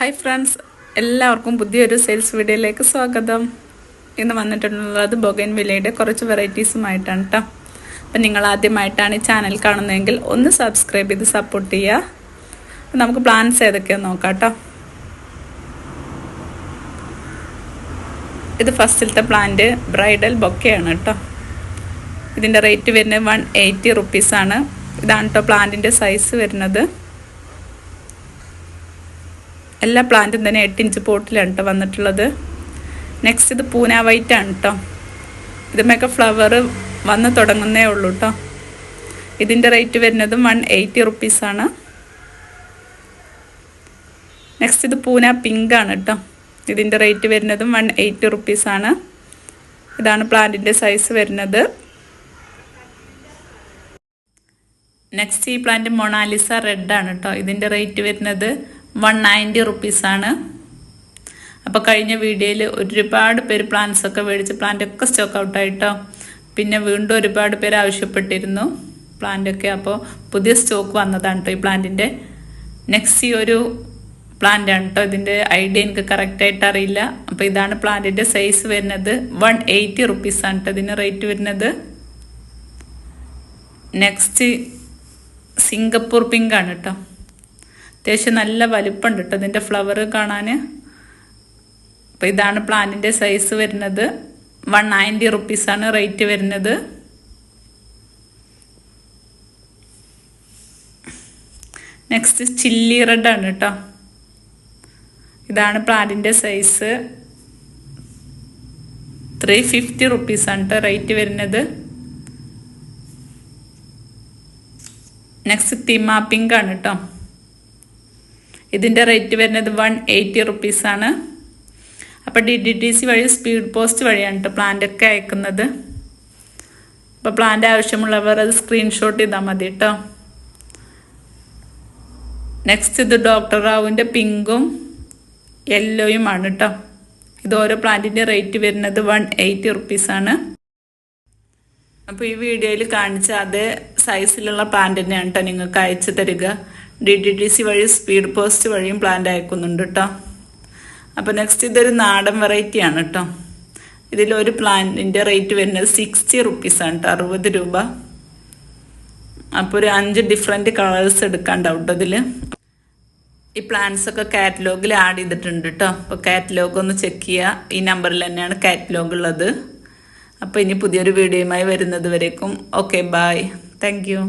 Hi friends, എല്ലാവർക്കും പുതിയൊരു sales വീഡിയോയിലേക്ക് സ്വാഗതം. ഇന്ന് വന്നിട്ടുള്ളത് ബൊഗൈൻവില്ലയുടെ കുറച്ച് വെറൈറ്റീസുമായിട്ടാണ് കേട്ടോ. അപ്പം നിങ്ങൾ ആദ്യമായിട്ടാണ് ഈ ചാനൽ കാണുന്നതെങ്കിൽ ഒന്ന് സബ്സ്ക്രൈബ് ചെയ്ത് സപ്പോർട്ട് ചെയ്യുക. അപ്പം നമുക്ക് പ്ലാൻസ് ഏതൊക്കെയാണെന്ന് നോക്കാം കേട്ടോ. ഇത് ഫസ്റ്റിലത്തെ പ്ലാന്റ് ബ്രൈഡൽ ബൊക്കെയാണ് കേട്ടോ. ഇതിൻ്റെ റേറ്റ് വരുന്നത് 180 റുപ്പീസാണ്. ഇതാണ് കേട്ടോ പ്ലാന്റിൻ്റെ സൈസ് വരുന്നത്. എല്ലാ പ്ലാന്റും തന്നെ 8 ഇഞ്ച് പോട്ടിലാണ് കേട്ടോ വന്നിട്ടുള്ളത്. നെക്സ്റ്റ് ഇത് പൂന വൈറ്റ് ആണ് കേട്ടോ. ഇതുമൊക്കെ ഫ്ലവർ വന്ന് തുടങ്ങുന്നേ ഉള്ളൂ കേട്ടോ. ഇതിൻ്റെ റേറ്റ് വരുന്നത് 180 റുപ്പീസാണ്. നെക്സ്റ്റ് ഇത് പൂന പിങ്ക് ആണ് കേട്ടോ. ഇതിൻ്റെ റേറ്റ് വരുന്നതും 180 റുപ്പീസാണ്. ഇതാണ് പ്ലാന്റിൻ്റെ സൈസ് വരുന്നത്. നെക്സ്റ്റ് ഈ പ്ലാന്റ് മൊണാലിസ റെഡ് ആണ് കേട്ടോ. ഇതിൻ്റെ റേറ്റ് വരുന്നത് 190 റുപ്പീസാണ്. അപ്പോൾ കഴിഞ്ഞ വീഡിയോയിൽ ഒരുപാട് പേര് പ്ലാന്റ്സ് ഒക്കെ മേടിച്ച് പ്ലാന്റൊക്കെ സ്റ്റോക്ക് ഔട്ടായിട്ടോ. പിന്നെ വീണ്ടും ഒരുപാട് പേര് ആവശ്യപ്പെട്ടിരുന്നു പ്ലാന്റൊക്കെ. അപ്പോൾ പുതിയ സ്റ്റോക്ക് വന്നതാണ് കേട്ടോ ഈ പ്ലാന്റിൻ്റെ. നെക്സ്റ്റ് ഈ ഒരു പ്ലാന്റ് ആണ് കേട്ടോ. ഇതിൻ്റെ ഐഡിയ എനിക്ക് കറക്റ്റായിട്ട് അറിയില്ല. അപ്പോൾ ഇതാണ് പ്ലാന്റിൻ്റെ സൈസ് വരുന്നത്. 180 റുപ്പീസാണ് കേട്ടോ ഇതിന് റേറ്റ് വരുന്നത്. നെക്സ്റ്റ് സിംഗപ്പൂർ പിങ്ക് ആണ് കേട്ടോ. അത്യാവശ്യം നല്ല വലിപ്പമുണ്ട് കേട്ടോ ഇതിൻ്റെ ഫ്ലവർ കാണാൻ. അപ്പോൾ ഇതാണ് പ്ലാന്റിൻ്റെ സൈസ് വരുന്നത്. 190 റുപ്പീസാണ് റേറ്റ് വരുന്നത്. നെക്സ്റ്റ് ചില്ലി റെഡ് ആണ് കേട്ടോ. ഇതാണ് പ്ലാന്റിൻ്റെ സൈസ്. 350 റുപ്പീസാണ് കേട്ടോ റേറ്റ് വരുന്നത്. നെക്സ്റ്റ് തിമ പിങ്ക് ആണ് കേട്ടോ. ഇതിൻ്റെ റേറ്റ് വരുന്നത് 180 റുപ്പീസാണ്. അപ്പോൾ DTDC വഴി സ്പീഡ് പോസ്റ്റ് വഴിയാണ് കേട്ടോ പ്ലാന്റൊക്കെ അയക്കുന്നത്. അപ്പോൾ പ്ലാന്റ് ആവശ്യമുള്ളവർ അത് സ്ക്രീൻഷോട്ട് ചെയ്താൽ മതി കേട്ടോ. നെക്സ്റ്റ് ഇത് ഡോക്ടർ റാവുവിൻ്റെ പിങ്കും യെല്ലോയുമാണ് കേട്ടോ. ഇത് ഓരോ പ്ലാന്റിൻ്റെ റേറ്റ് വരുന്നത് 180 റുപ്പീസാണ്. അപ്പോൾ ഈ വീഡിയോയിൽ കാണിച്ച അതേ സൈസിലുള്ള പ്ലാന്റ് തന്നെയാണ് കേട്ടോ നിങ്ങൾക്ക് അയച്ചു തരിക. DTDC വഴി സ്പീഡ് പോസ്റ്റ് വഴിയും പ്ലാന്റ് അയക്കുന്നുണ്ട് കേട്ടോ. അപ്പോൾ നെക്സ്റ്റ് ഇതൊരു നാടൻ വെറൈറ്റിയാണ് കേട്ടോ. ഇതിലൊരു പ്ലാന്റിൻ്റെ റേറ്റ് വരുന്നത് 60 റുപ്പീസാണ് കേട്ടോ, 60 രൂപ. അപ്പോൾ ഒരു 5 ഡിഫറെൻറ്റ് കളേഴ്സ് എടുക്കാണ്ടാവും കേട്ടോ ഇതിൽ. ഈ പ്ലാന്റ്സ് ഒക്കെ കാറ്റലോഗിൽ ആഡ് ചെയ്തിട്ടുണ്ട് കേട്ടോ. അപ്പോൾ കാറ്റലോഗ് ഒന്ന് ചെക്ക് ചെയ്യുക. ഈ നമ്പറിൽ തന്നെയാണ് കാറ്റലോഗ് ഉള്ളത്. അപ്പോൾ ഇനി പുതിയൊരു വീഡിയോയുമായി വരുന്നത് വരേക്കും ഓക്കെ, ബൈ, താങ്ക് യു.